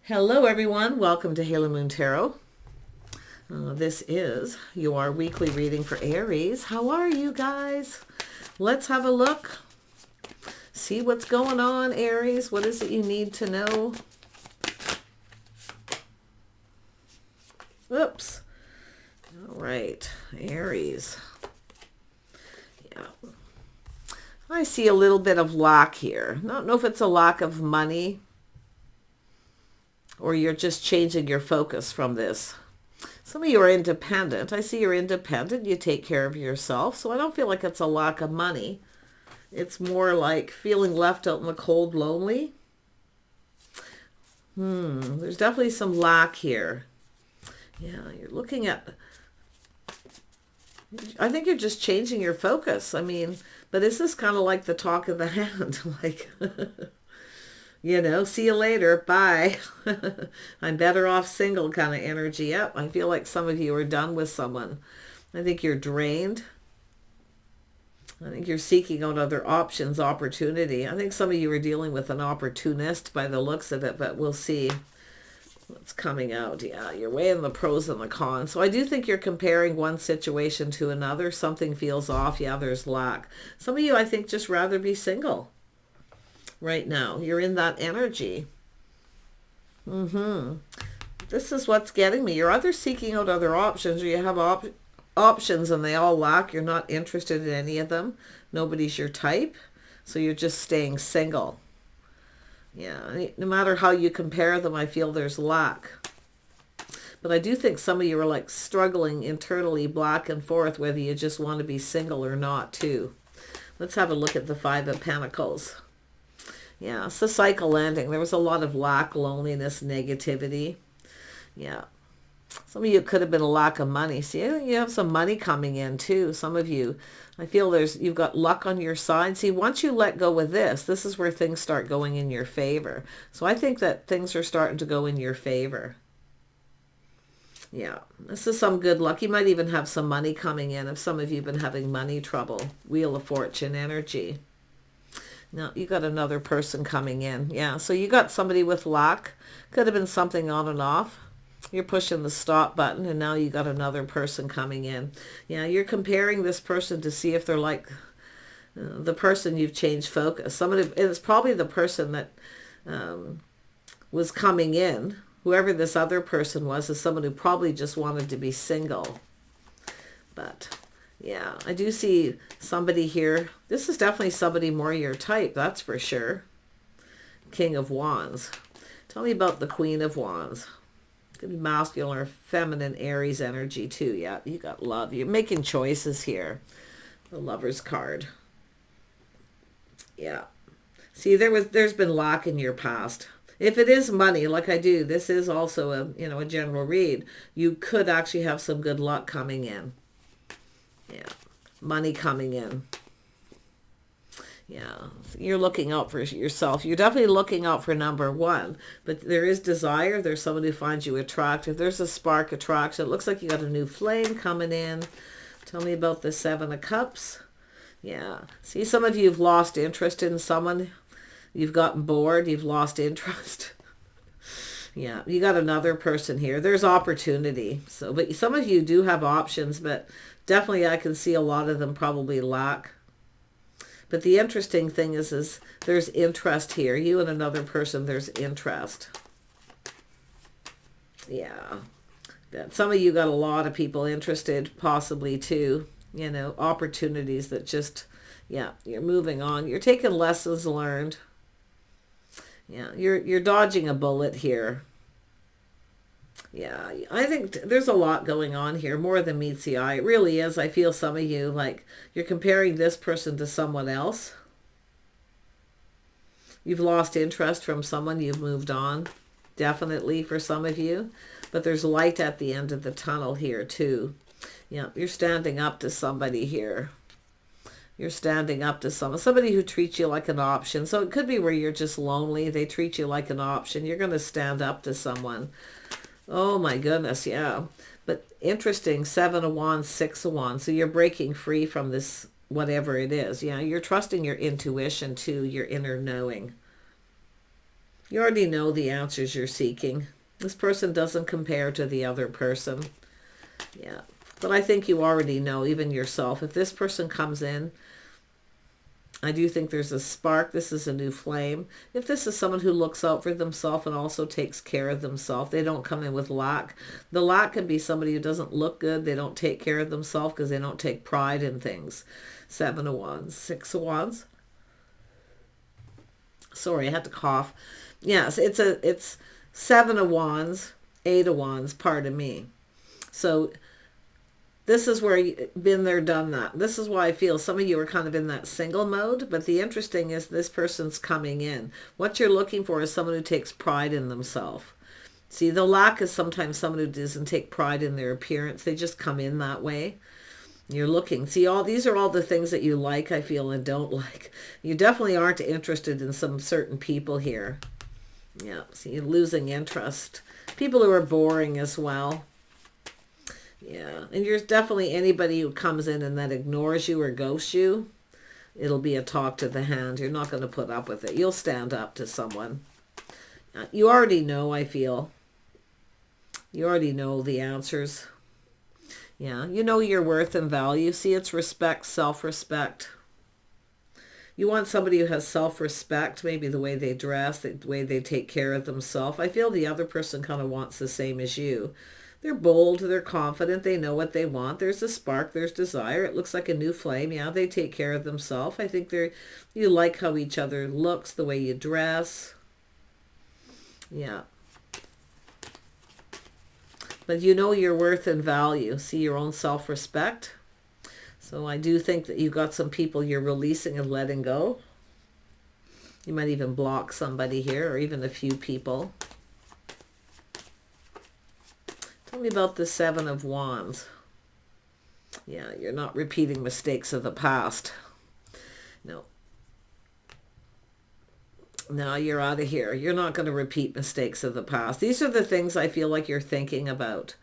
Hello everyone, welcome to Halo Moon Tarot. This is your weekly reading for Aries. How are you guys? Let's have a look. See what's going on, Aries. What is it you need to know? Oops. All right, Aries. Yeah. I see a little bit of lack here. I don't know if it's a lack of money, or you're just changing your focus from this. Some of you are independent. I see you're independent. You take care of yourself. So I don't feel like it's a lack of money. It's more like feeling left out in the cold, lonely. There's definitely some lack here. Yeah, you're looking at... I think you're just changing your focus. I mean, but is this kind of like the talk of the hand? Like... You know, see you later. Bye. I'm better off single kind of energy. Yep, I feel like some of you are done with someone. I think you're drained. I think you're seeking out other options, opportunity. I think some of you are dealing with an opportunist by the looks of it, but we'll see what's coming out. Yeah, you're weighing the pros and the cons. So I do think you're comparing one situation to another. Something feels off. Yeah, there's lack. Some of you, I think, just rather be single. Right now, you're in that energy. This is what's getting me. You're either seeking out other options, or you have options and they all lack. You're not interested in any of them. Nobody's your type, so you're just staying single. Yeah, no matter how you compare them, I feel there's lack. But I do think some of you are like struggling internally, back and forth, whether you just want to be single or not too. Let's have a look at the Five of Pentacles. Yeah, it's a cycle ending. There was a lot of lack, loneliness, negativity. Yeah. Some of you could have been a lack of money. See, you have some money coming in too. Some of you, I feel you've got luck on your side. See, once you let go with this is where things start going in your favor. So I think that things are starting to go in your favor. Yeah, this is some good luck. You might even have some money coming in if some of you have been having money trouble. Wheel of Fortune energy. Now, you got another person coming in. Yeah, so you got somebody with luck. Could have been something on and off. You're pushing the stop button, and now you got another person coming in. Yeah, you're comparing this person to see if they're like the person you've changed focus. It's probably the person that was coming in. Whoever this other person was is someone who probably just wanted to be single. But... yeah, I do see somebody here. This is definitely somebody more your type, that's for sure. King of Wands. Tell me about the Queen of Wands. Could be masculine or feminine Aries energy too. Yeah, you got love. You're making choices here. The Lover's card. Yeah. See, there's been lack in your past. If it is money, like I do, this is also a general read. You could actually have some good luck coming in. Yeah, money coming in. Yeah, you're looking out for yourself. You're definitely looking out for number one. But there is desire. There's someone who finds you attractive. There's a spark attraction. It looks like you got a new flame coming in. Tell me about the Seven of Cups. Yeah, see, some of you have lost interest in someone. You've gotten bored. You've lost interest. Yeah, you got another person here. There's opportunity. So, but some of you do have options, but definitely I can see a lot of them probably lack. But the interesting thing is there's interest here. You and another person, there's interest. Yeah. Some of you got a lot of people interested, possibly too. Opportunities that just, yeah, you're moving on. You're taking lessons learned. Yeah, you're dodging a bullet here. Yeah, I think there's a lot going on here, more than meets the eye. It really is. I feel some of you, like, you're comparing this person to someone else. You've lost interest from someone. You've moved on, definitely, for some of you. But there's light at the end of the tunnel here, too. Yeah, you're standing up to somebody here. You're standing up to somebody who treats you like an option. So it could be where you're just lonely. They treat you like an option. You're going to stand up to someone. Oh my goodness, yeah. But interesting, Seven of Wands, Six of Wands. So you're breaking free from this, whatever it is. Yeah, you're trusting your intuition too, your inner knowing. You already know the answers you're seeking. This person doesn't compare to the other person. Yeah. But I think you already know, even yourself. If this person comes in, I do think there's a spark. This is a new flame. If this is someone who looks out for themselves and also takes care of themselves, they don't come in with lack. The lack can be somebody who doesn't look good. They don't take care of themselves because they don't take pride in things. 7 of Wands, 6 of Wands. Sorry, I had to cough. Yes, it's 7 of Wands, 8 of Wands, pardon me. So this is where you've been there, done that. This is why I feel some of you are kind of in that single mode. But the interesting is this person's coming in. What you're looking for is someone who takes pride in themselves. See, the lack is sometimes someone who doesn't take pride in their appearance. They just come in that way. You're looking. See, all these are all the things that you like, I feel, and don't like. You definitely aren't interested in some certain people here. Yeah, see, you're losing interest. People who are boring as well. Yeah, and you're definitely anybody who comes in and that ignores you or ghosts you. It'll be a talk to the hand. You're not going to put up with it. You'll stand up to someone. You already know, I feel. You already know the answers. Yeah, you know your worth and value. See, it's respect, self-respect. You want somebody who has self-respect, maybe the way they dress, the way they take care of themselves. I feel the other person kind of wants the same as you. They're bold, they're confident, they know what they want. There's a spark, there's desire. It looks like a new flame. Yeah, they take care of themselves. I think you like how each other looks, the way you dress. Yeah. But you know your worth and value. See your own self-respect. So I do think that you got some people you're releasing and letting go. You might even block somebody here, or even a few people. Tell me about the 7 of Wands. Yeah, you're not repeating mistakes of the past. No. No, you're out of here. You're not going to repeat mistakes of the past. These are the things I feel like you're thinking about.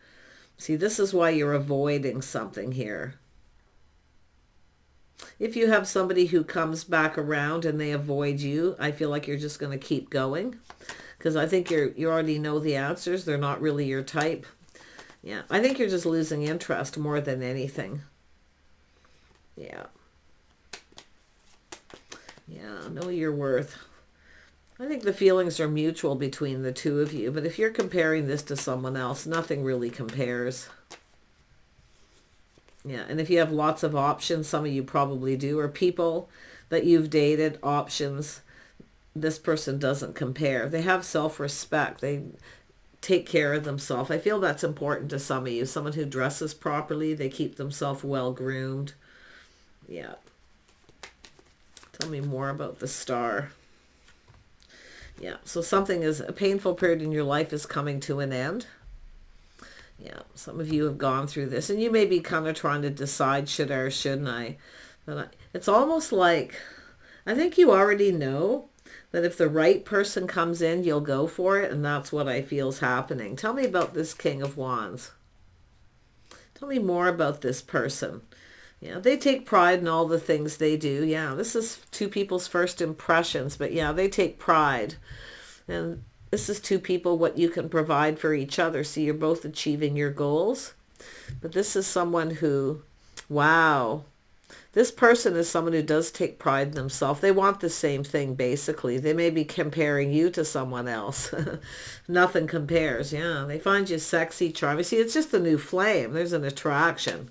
See, this is why you're avoiding something here. If you have somebody who comes back around and they avoid you, I feel like you're just going to keep going. Because I think you already know the answers. They're not really your type. Yeah, I think you're just losing interest more than anything. Yeah. Yeah, know your worth. I think the feelings are mutual between the two of you, but if you're comparing this to someone else, nothing really compares. Yeah, and if you have lots of options, some of you probably do, or people that you've dated, options, this person doesn't compare. They have self-respect. They take care of themselves. I feel that's important to some of you. Someone who dresses properly, they keep themselves well-groomed. Yeah. Tell me more about the Star. Yeah, so a painful period in your life is coming to an end. Yeah, some of you have gone through this, and you may be kind of trying to decide, should I or shouldn't I? But it's almost like, I think you already know that if the right person comes in, you'll go for it, and that's what I feel is happening. Tell me about this King of Wands. Tell me more about this person. Yeah, they take pride in all the things they do. Yeah, this is two people's first impressions, but yeah, they take pride. And this is two people, what you can provide for each other. So you're both achieving your goals. But this is someone who, wow, this person is someone who does take pride in themselves. They want the same thing, basically. They may be comparing you to someone else. Nothing compares. Yeah, they find you sexy, charming. See, it's just a new flame. There's an attraction.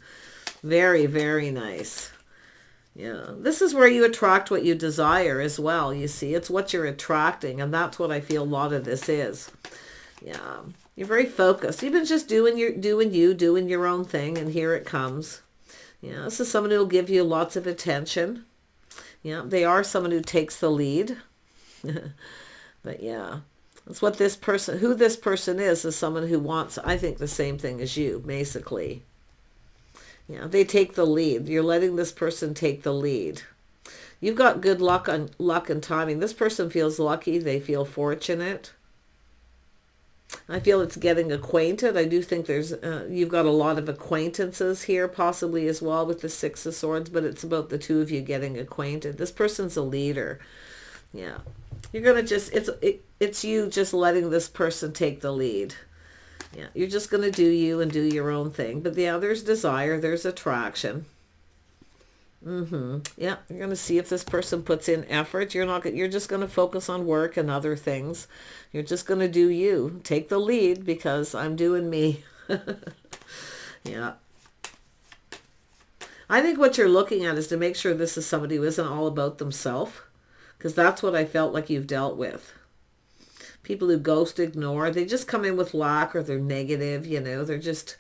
Very, very nice. Yeah, this is where you attract what you desire as well, you see. It's what you're attracting, and that's what I feel a lot of this is. Yeah, you're very focused. You've been just doing your own thing, and here it comes. Yeah, this is someone who will give you lots of attention. Yeah, they are someone who takes the lead. But yeah, that's what who this person is someone who wants, I think, the same thing as you, basically. Yeah, they take the lead. You're letting this person take the lead. You've got good luck and timing. This person feels lucky. They feel fortunate. I feel it's getting acquainted. I do think you've got a lot of acquaintances here, possibly as well with the 6 of Swords, but it's about the two of you getting acquainted. This person's a leader. Yeah. You're going to just, it's you just letting this person take the lead. Yeah, you're just going to do you and do your own thing. But yeah, there's desire, there's attraction. Yeah, you're going to see if this person puts in effort. You're just going to focus on work and other things. You're just going to do you. Take the lead because I'm doing me. Yeah. I think what you're looking at is to make sure this is somebody who isn't all about themselves, because that's what I felt like you've dealt with. People who ghost, ignore, they just come in with lack, or they're negative, you know, they're just,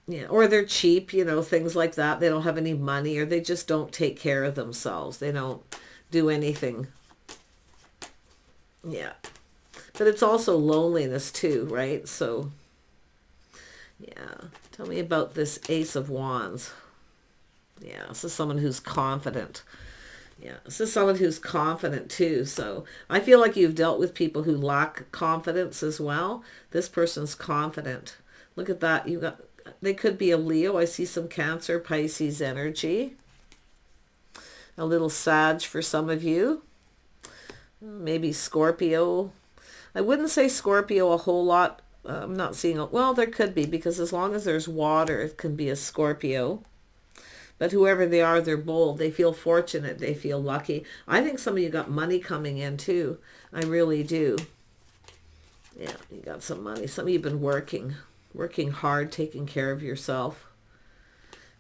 yeah, or they're cheap, you know, things like that. They don't have any money, or they just don't take care of themselves. They don't do anything. Yeah. But it's also loneliness too, right? So, yeah. Tell me about this Ace of Wands. Yeah, this is someone who's confident. Yeah, this is someone who's confident too. So I feel like you've dealt with people who lack confidence as well. This person's confident. Look at that. They could be a Leo. I see some Cancer, Pisces energy. A little Sag for some of you. Maybe Scorpio. I wouldn't say Scorpio a whole lot. I'm not seeing well, there could be, because as long as there's water, it can be a Scorpio. But whoever they are, they're bold. They feel fortunate. They feel lucky. I think some of you got money coming in too. I really do. Yeah, you got some money. Some of you have been working hard, taking care of yourself.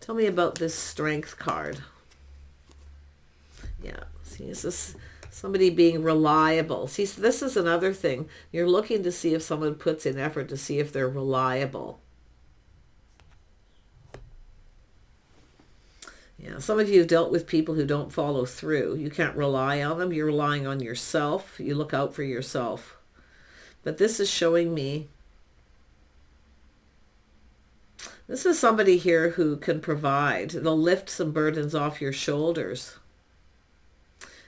Tell me about this Strength card. Yeah, see, is this somebody being reliable? See, so this is another thing. You're looking to see if someone puts in effort, to see if they're reliable. Yeah, some of you have dealt with people who don't follow through. You can't rely on them. You're relying on yourself. You look out for yourself. But this is showing me, this is somebody here who can provide. They'll lift some burdens off your shoulders.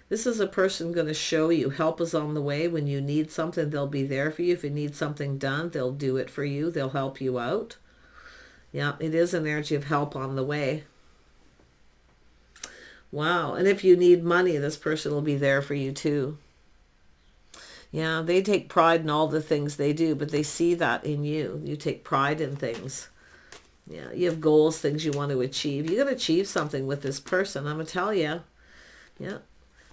This is a person going to show you help is on the way. When you need something, they'll be there for you. If you need something done, they'll do it for you. They'll help you out. Yeah, it is an energy of help on the way. Wow. And if you need money, this person will be there for you too. Yeah, they take pride in all the things they do, but they see that in you. You take pride in things. Yeah, you have goals, things you want to achieve. You're going to achieve something with this person, I'm going to tell you. Yeah,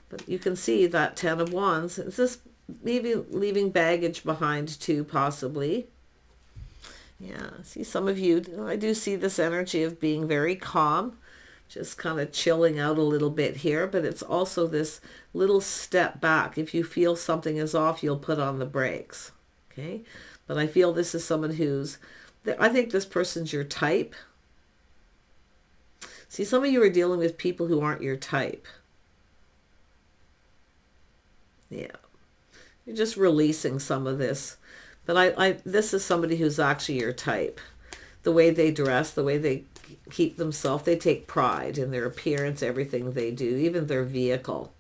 but you can see that 10 of Wands. It's just maybe leaving baggage behind too, possibly. Yeah, see, some of you, I do see this energy of being very calm, just kind of chilling out a little bit here, but it's also this little step back. If you feel something is off, you'll put on the brakes, okay? But I feel this is someone who's, I think this person's your type. See, some of you are dealing with people who aren't your type. Yeah, you're just releasing some of this. But this is somebody who's actually your type. The way they dress, the way they keep themselves, they take pride in their appearance, everything they do, even their vehicle.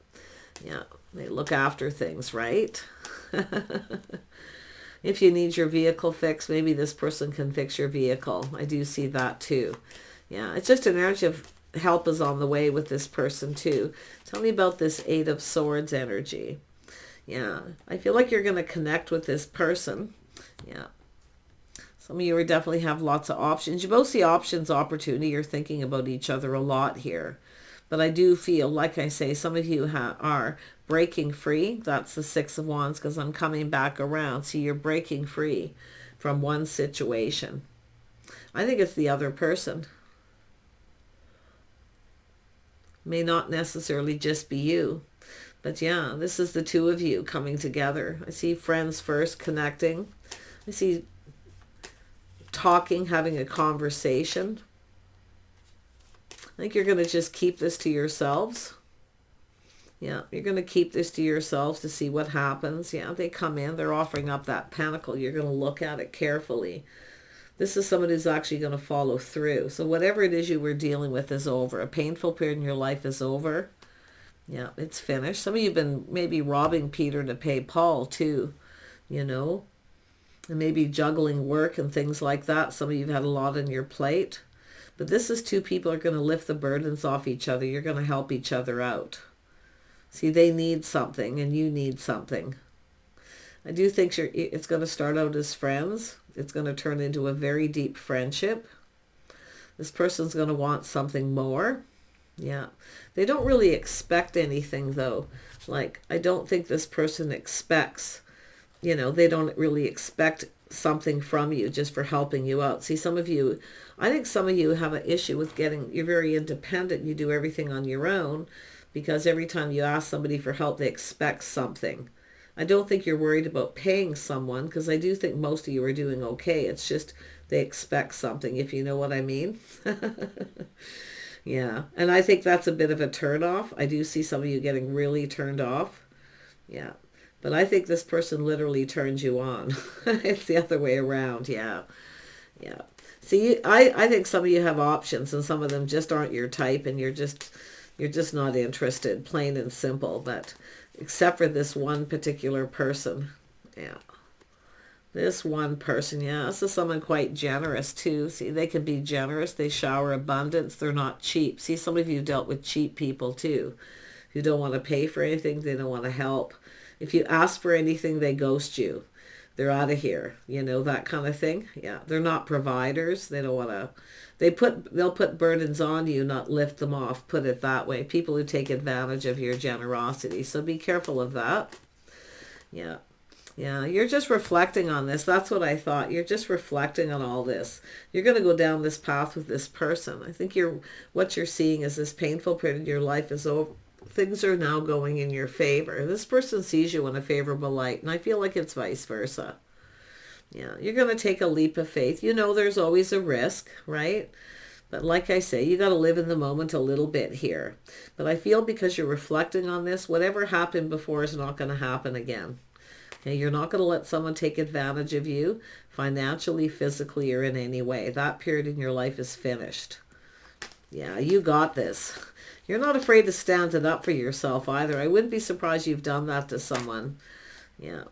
Yeah, they look after things, right? If you need your vehicle fixed, maybe this person can fix your vehicle. I do see that too. Yeah, it's just an energy of help is on the way with this person too. Tell me about this 8 of Swords energy. Yeah, I feel like you're going to connect with this person. Yeah. Some of you definitely have lots of options. You both see options, opportunity. You're thinking about each other a lot here. But I do feel, like I say, some of you are breaking free. That's the 6 of Wands, because I'm coming back around. See, you're breaking free from one situation. I think it's the other person. May not necessarily just be you. But yeah, this is the two of you coming together. I see friends first, connecting. I see talking, having a conversation. I think you're going to just keep this to yourselves. Yeah, you're going to keep this to yourselves to see what happens. Yeah, they come in, they're offering up that pentacle. You're going to look at it carefully. This is someone who's actually going to follow through. So whatever it is you were dealing with is over. A painful period in your life is over. Yeah, it's finished. Some of you have been maybe robbing Peter to pay Paul too, you know, and maybe juggling work and things like that. Some of you have had a lot on your plate. But this is two people are going to lift the burdens off each other. You're going to help each other out. See, they need something and you need something. I do think it's going to start out as friends. It's going to turn into a very deep friendship. This person's going to want something more. Yeah. They don't really expect anything, though. Like, I don't think this person expects, you know, they don't really expect something from you just for helping you out. See, some of you, I think some of you have an issue with you're very independent. You do everything on your own because every time you ask somebody for help, they expect something. I don't think you're worried about paying someone because I do think most of you are doing okay. It's just they expect something, if you know what I mean. Yeah, and I think that's a bit of a turn off. I do see some of you getting really turned off. Yeah, but I think this person literally turns you on. It's the other way around. Yeah, yeah. See, I think some of you have options and some of them just aren't your type and you're just not interested, plain and simple. But except for this one particular person. Yeah. This one person, yeah, this is someone quite generous too. See, they can be generous. They shower abundance. They're not cheap. See, some of you dealt with cheap people too, who don't want to pay for anything. They don't want to help. If you ask for anything, they ghost you. They're out of here. You know, that kind of thing. Yeah, they're not providers. They don't want to. They'll put burdens on you, not lift them off. Put it that way. People who take advantage of your generosity. So be careful of that. Yeah. Yeah, you're just reflecting on this. That's what I thought. You're just reflecting on all this. You're going to go down this path with this person. I think what you're seeing is this painful period in your life is over. Things are now going in your favor. This person sees you in a favorable light, and I feel like it's vice versa. Yeah, you're going to take a leap of faith. You know there's always a risk, right? But like I say, you got to live in the moment a little bit here. But I feel because you're reflecting on this, whatever happened before is not going to happen again. Okay, you're not going to let someone take advantage of you financially, physically, or in any way. That period in your life is finished. Yeah, you got this. You're not afraid to stand it up for yourself either. I wouldn't be surprised you've done that to someone. Yeah.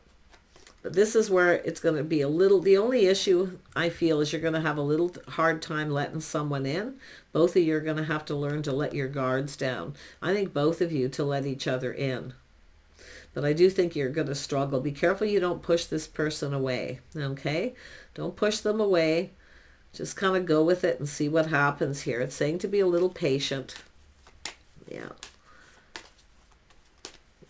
But this is where it's going to be the only issue I feel is you're going to have a little hard time letting someone in. Both of you are going to have to learn to let your guards down. I think both of you to let each other in. But I do think you're going to struggle. Be careful you don't push this person away, okay? Don't push them away. Just kind of go with it and see what happens here. It's saying to be a little patient. Yeah.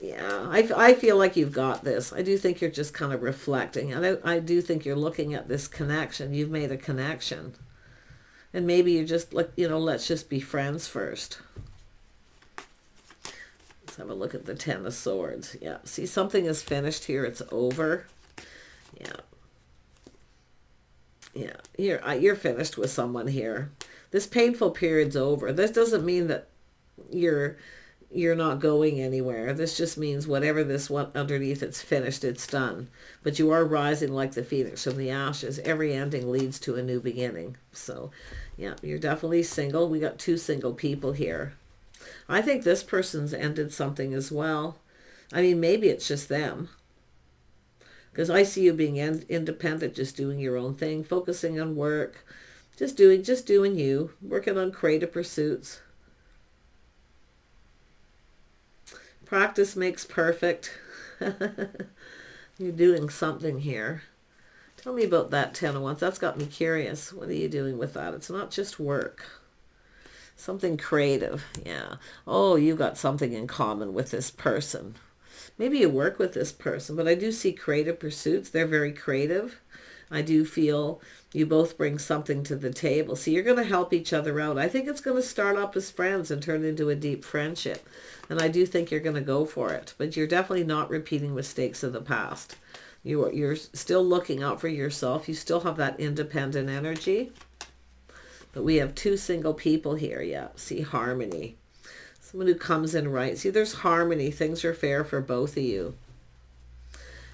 Yeah, I feel like you've got this. I do think you're just kind of reflecting. And I do think you're looking at this connection. You've made a connection. And maybe you're just like, you know, let's just be friends first. Let's have a look at the Ten of Swords. Yeah, see, something is finished here. It's over. Yeah. Yeah, you're finished with someone here. This painful period's over. This doesn't mean that you're not going anywhere. This just means whatever this one underneath, it's finished, it's done. But you are rising like the phoenix from the ashes. Every ending leads to a new beginning. So, yeah, you're definitely single. We got two single people here. I think this person's ended something as well. I mean, maybe it's just them. Because I see you being independent, just doing your own thing, focusing on work, just doing you, working on creative pursuits. Practice makes perfect. You're doing something here. Tell me about that Ten of Wands. That's got me curious. What are you doing with that? It's not just work. Something creative. Yeah. Oh, you got something in common with this person. Maybe you work with this person, but I do see creative pursuits. They're very creative. I do feel you both bring something to the table. So you're going to help each other out. I think it's going to start up as friends and turn into a deep friendship. And I do think you're going to go for it. But you're definitely not repeating mistakes of the past. You're still looking out for yourself. You still have that independent energy. But we have two single people here. Yeah, see, harmony. Someone who comes in right. See, there's harmony. Things are fair for both of you.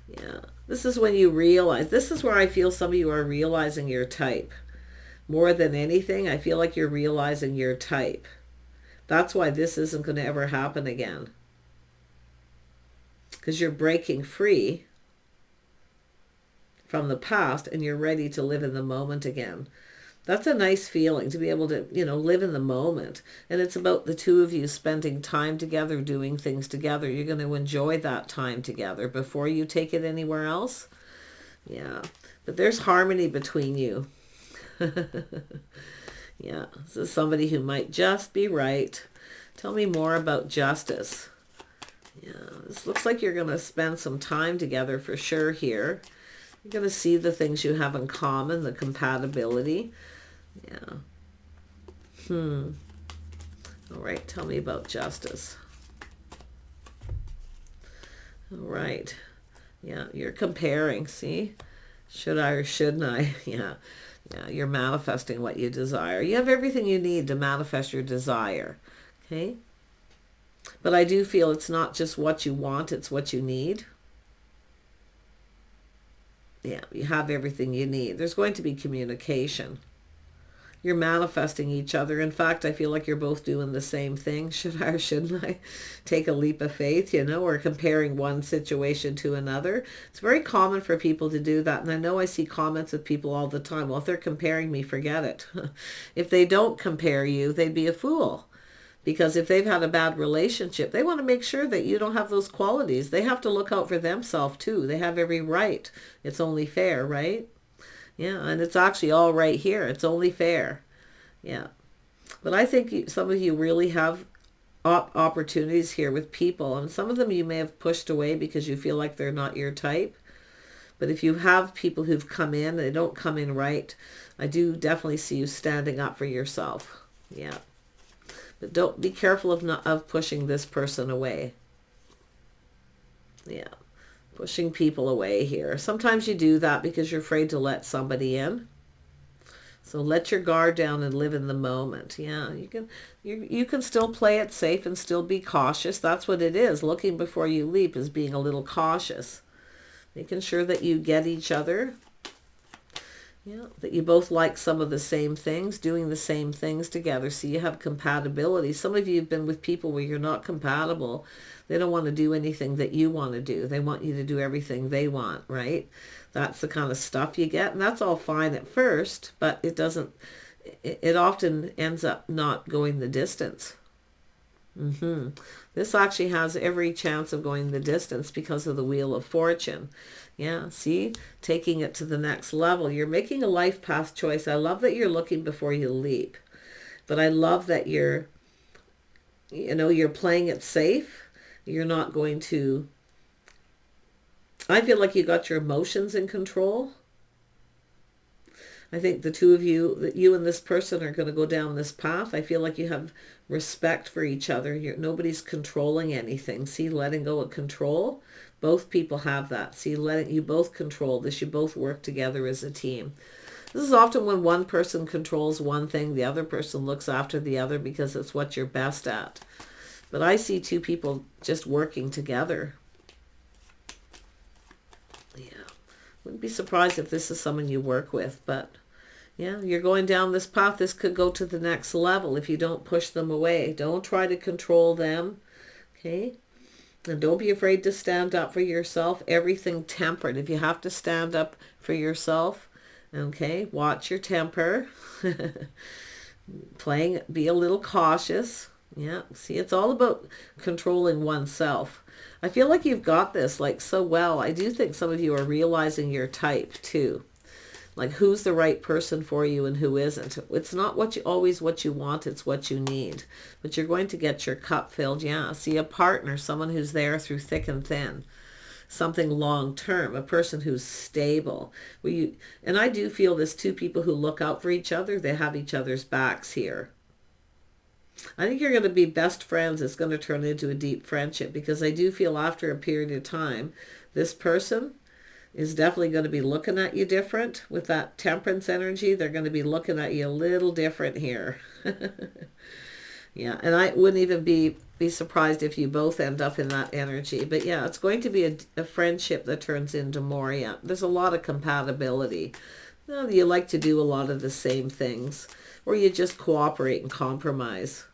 Yeah. This is when you realize. This is where I feel some of you are realizing your type. More than anything, I feel like you're realizing your type. That's why this isn't going to ever happen again. Because you're breaking free from the past and you're ready to live in the moment again. That's a nice feeling to be able to, you know, live in the moment. And it's about the two of you spending time together, doing things together. You're going to enjoy that time together before you take it anywhere else. Yeah. But there's harmony between you. Yeah. This is somebody who might just be right. Tell me more about justice. Yeah. This looks like you're going to spend some time together for sure here. You're going to see the things you have in common, the compatibility. Yeah. All right. Tell me about justice. All right. Yeah. You're comparing. See? Should I or shouldn't I? Yeah. Yeah. You're manifesting what you desire. You have everything you need to manifest your desire. Okay. But I do feel it's not just what you want, it's what you need. Yeah, you have everything you need. There's going to be communication. You're manifesting each other. In fact, I feel like you're both doing the same thing. Should I or shouldn't I take a leap of faith, you know, or comparing one situation to another? It's very common for people to do that. And I know I see comments of people all the time. Well, if they're comparing me, forget it. If they don't compare you, they'd be a fool. Because if they've had a bad relationship, they want to make sure that you don't have those qualities. They have to look out for themselves too. They have every right. It's only fair, right? Yeah, and it's actually all right here. It's only fair. Yeah. But I think some of you really have opportunities here with people. And some of them you may have pushed away because you feel like they're not your type. But if you have people who've come in, they don't come in right, I do definitely see you standing up for yourself. Yeah. But don't be careful of pushing this person away. Yeah. Pushing people away here. Sometimes you do that because you're afraid to let somebody in. So let your guard down and live in the moment. Yeah, you can still play it safe and still be cautious. That's what it is. Looking before you leap is being a little cautious. Making sure that you get each other. Yeah, that you both like some of the same things, doing the same things together, so you have compatibility. Some of you have been with people where you're not compatible. They don't want to do anything that you want to do. They want you to do everything they want, right? That's the kind of stuff you get, and that's all fine at first, but it often ends up not going the distance. This actually has every chance of going the distance because of the Wheel of Fortune. Yeah, see? Taking it to the next level. You're making a life path choice. I love that you're looking before you leap. But I love that you're playing it safe. You're not going to... I feel like you got your emotions in control. I think the two of you, that you and this person are going to go down this path. I feel like you have respect for each other. Nobody's controlling anything. See, letting go of control. Both people have that. See, you both control this. You both work together as a team. This is often when one person controls one thing, the other person looks after the other because it's what you're best at. But I see two people just working together. Yeah. Wouldn't be surprised if this is someone you work with, but yeah, you're going down this path. This could go to the next level if you don't push them away. Don't try to control them. Okay? And don't be afraid to stand up for yourself. Everything tempered. If you have to stand up for yourself, okay, watch your temper. Be a little cautious. Yeah, see, it's all about controlling oneself. I feel like you've got this like so well. I do think some of you are realizing your type too. Like who's the right person for you and who isn't. It's not always what you want, it's what you need. But you're going to get your cup filled. Yeah, see, a partner, someone who's there through thick and thin. Something long term, a person who's stable. And I do feel this, two people who look out for each other, they have each other's backs here. I think you're going to be best friends. It's going to turn into a deep friendship because I do feel after a period of time, this person is definitely going to be looking at you different with that temperance energy. They're going to be looking at you a little different here. Yeah, and I wouldn't even be surprised if you both end up in that energy. But yeah, it's going to be a friendship that turns into more. Yeah, there's a lot of compatibility. You like to do a lot of the same things, or you just cooperate and compromise.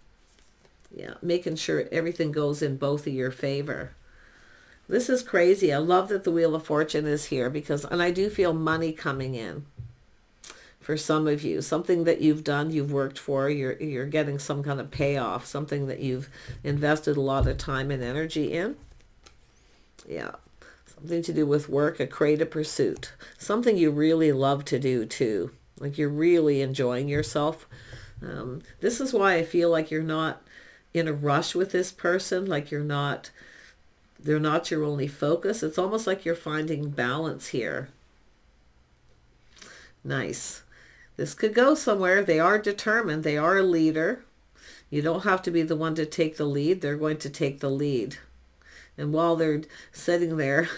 Yeah, making sure everything goes in both of your favor. This is crazy. I love that the Wheel of Fortune is here and I do feel money coming in for some of you. Something that you've done, you've worked for, you're getting some kind of payoff, something that you've invested a lot of time and energy in. Yeah. Something to do with work, a creative pursuit. Something you really love to do too. Like you're really enjoying yourself. This is why I feel like you're not in a rush with this person. Like they're not your only focus. It's almost like you're finding balance here. Nice. This could go somewhere. They are determined. They are a leader. You don't have to be the one to take the lead. They're going to take the lead. And while they're sitting there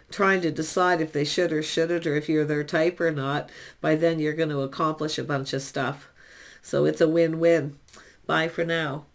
trying to decide if they should or shouldn't, or if you're their type or not, by then you're going to accomplish a bunch of stuff. So it's a win-win. Bye for now.